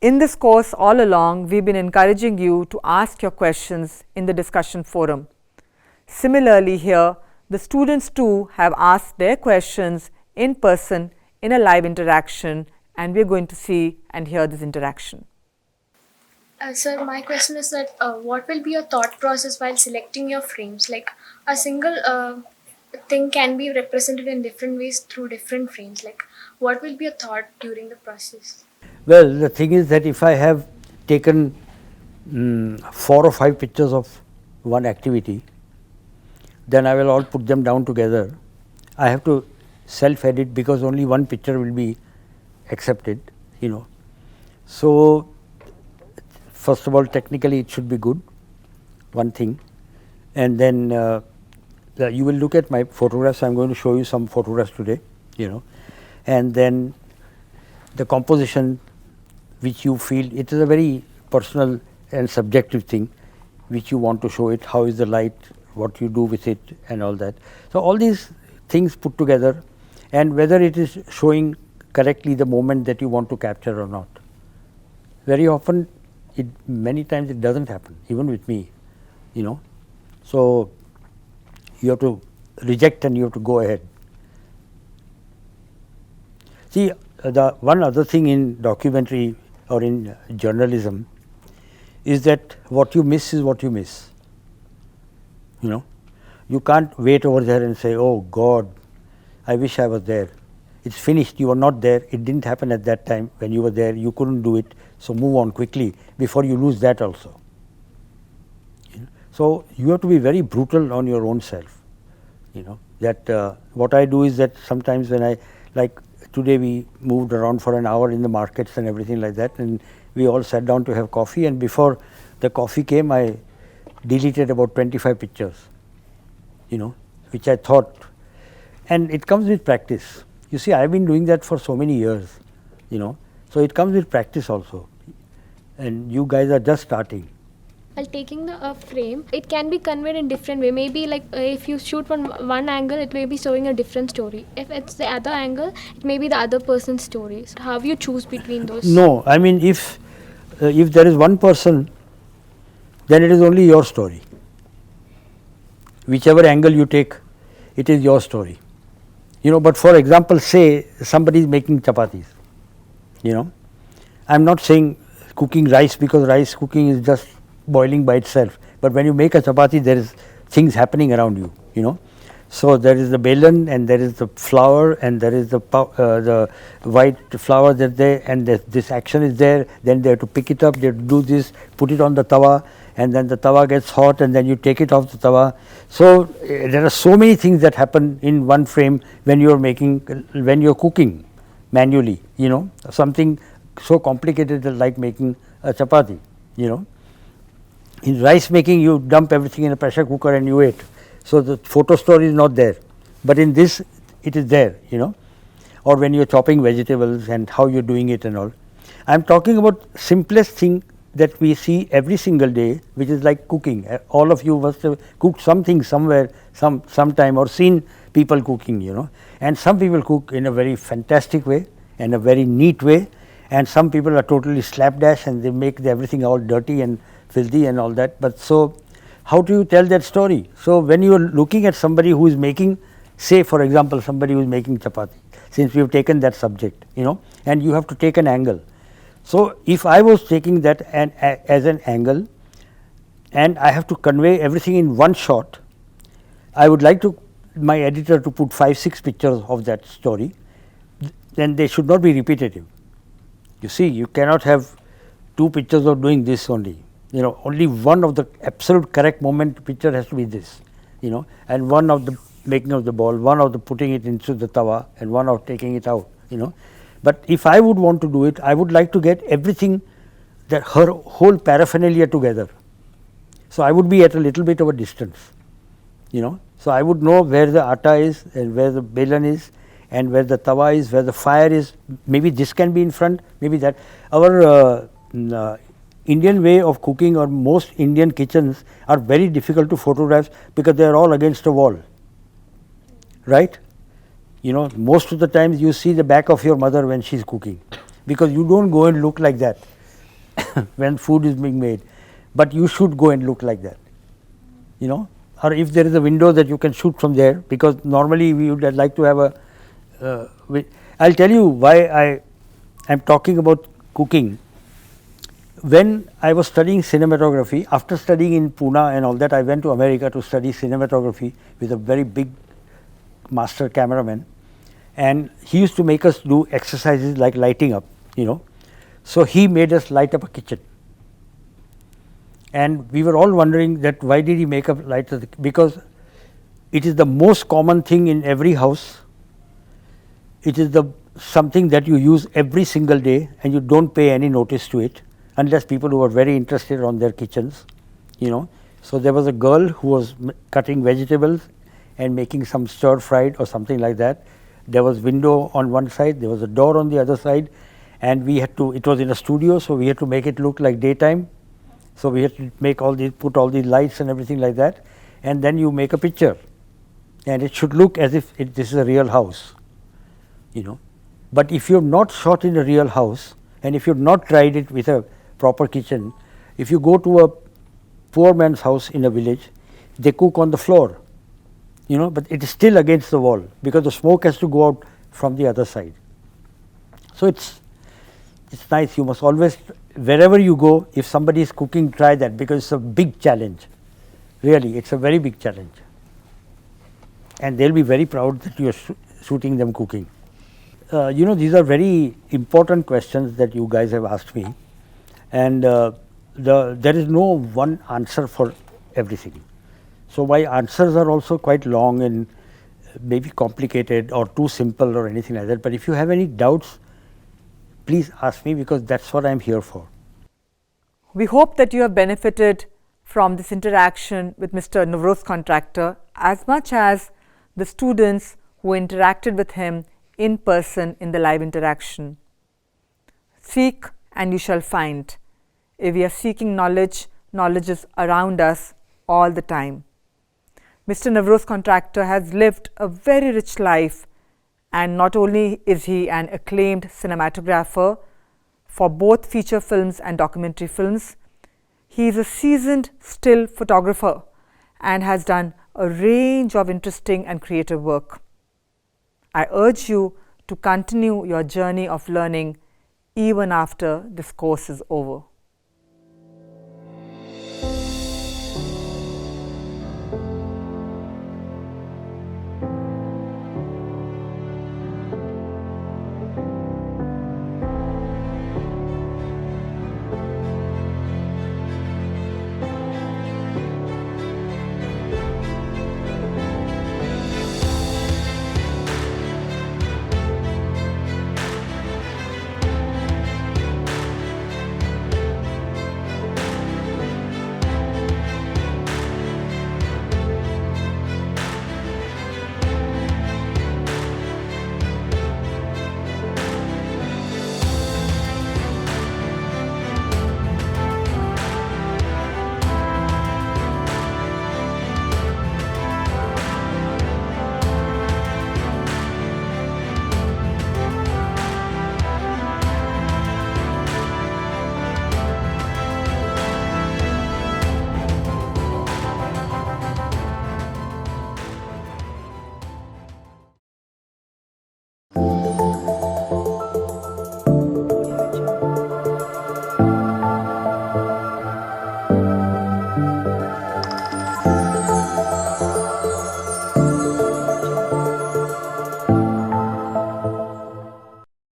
In this course, all along, we've been encouraging you to ask your questions in the discussion forum. Similarly here, the students too have asked their questions in person in a live interaction, and we're going to see and hear this interaction. Sir, my question is that what will be your thought process while selecting your frames? Like a single thing can be represented in different ways through different frames. Like what will be your thought during the process? Well, the thing is that if I have taken 4 or 5 pictures of one activity, then I will all put them down together. I have to self edit because only one picture will be accepted, So, first of all, technically it should be good, one thing, and then you will look at my photographs. I am going to show you some photographs today, and then the composition which you feel, it is a very personal and subjective thing which you want to show it, how is the light, what you do with it and all that. So, all these things put together, and whether it is showing correctly the moment that you want to capture or not. Very often, many times it does not happen, even with me, So, you have to reject and you have to go ahead. See, the one other thing in documentary or in journalism is that what you miss is what you miss. You can't wait over there and say, oh God, I wish I was there. It's finished, you are not there, it didn't happen at that time when you were there, you couldn't do it, so move on quickly before you lose that also. So, you have to be very brutal on your own self. That what I do is that sometimes when I, like today we moved around for an hour in the markets and everything like that, and we all sat down to have coffee, and before the coffee came I deleted about 25 pictures, which I thought, and it comes with practice. You see, I have been doing that for so many years, so it comes with practice also, and you guys are just starting. While taking the frame, it can be conveyed in different way. Maybe like if you shoot from one angle, it may be showing a different story. If it's the other angle, it may be the other person's story. So how you choose between those? No, I mean if there is one person, then it is only your story. Whichever angle you take, it is your story. But for example, say somebody is making chapatis. I am not saying cooking rice, because rice cooking is just boiling by itself, but when you make a chapati, there is things happening around you, So, there is the belan, and there is the flour, and there is the white flour that and this action is there, then they have to pick it up, they have to do this, put it on the tawa, and then the tawa gets hot, and then you take it off the tawa. So, there are so many things that happen in one frame when you are cooking manually, something so complicated like making a chapati, In rice making, you dump everything in a pressure cooker and you eat. So, the photo story is not there, but in this it is there, or when you are chopping vegetables and how you are doing it and all. I am talking about simplest thing that we see every single day, which is like cooking. All of you must have cooked something somewhere, sometime, or seen people cooking, and some people cook in a very fantastic way and a very neat way, and some people are totally slapdash and they make everything all dirty and filthy and all that. But so, how do you tell that story? So, when you are looking at somebody who is making, say for example, somebody who is making chapati, since we have taken that subject, and you have to take an angle. So, if I was taking that as an angle and I have to convey everything in one shot, I would like my editor to put 5-6 pictures of that story, then they should not be repetitive. You see, you cannot have 2 pictures of doing this only. Only one of the absolute correct moment picture has to be this, and one of the making of the ball, one of the putting it into the tawa, and one of taking it out, But if I would want to do it, I would like to get everything, that her whole paraphernalia together. So, I would be at a little bit of a distance, So, I would know where the atta is and where the belan is and where the tawa is, where the fire is. Maybe this can be in front, maybe that. Our Indian way of cooking, or most Indian kitchens, are very difficult to photograph because they are all against a wall, right? Most of the times you see the back of your mother when she is cooking, because you do not go and look like that. when food is being made, but you should go and look like that, you know, or if there is a window that you can shoot from there, because normally we would like to have a I'll tell you why I am talking about cooking. When I was studying cinematography, after studying in Pune and all that, I went to America to study cinematography with a very big master cameraman, and he used to make us do exercises like lighting up, you know. So he made us light up a kitchen, and we were all wondering that why did he make up light up, because it is the most common thing in every house. It is the something that you use every single day, and you don't pay any notice to it unless people who are very interested on their kitchens, you know. So there was a girl who was cutting vegetables and making some stir fried or something like that. There was window on one side, there was a door on the other side, and we had to, it was in a studio, so we had to make it look like daytime. So we had to make all these, put all these lights and everything like that, and then you make a picture, and it should look as if this is a real house, you know. But if you have not shot in a real house, and if you have not tried it with a proper kitchen, if you go to a poor man's house in a village, they cook on the floor, you know, but it is still against the wall because the smoke has to go out from the other side. So it's nice. You must always, wherever you go, if somebody is cooking, try that, because it's a big challenge. Really, it's a very big challenge, and they'll be very proud that you are shooting them cooking. You know, these are very important questions that you guys have asked me, and there is no one answer for everything. So my answers are also quite long and maybe complicated or too simple or anything like that. But if you have any doubts, please ask me, because that's what I'm here for. We hope that you have benefited from this interaction with Mr. Navroze Contractor as much as the students who interacted with him in person in the live interaction. Seek and you shall find. If we are seeking knowledge, knowledge is around us all the time. Mr. Navroze Contractor has lived a very rich life, and not only is he an acclaimed cinematographer for both feature films and documentary films, he is a seasoned still photographer and has done a range of interesting and creative work. I urge you to continue your journey of learning even after this course is over.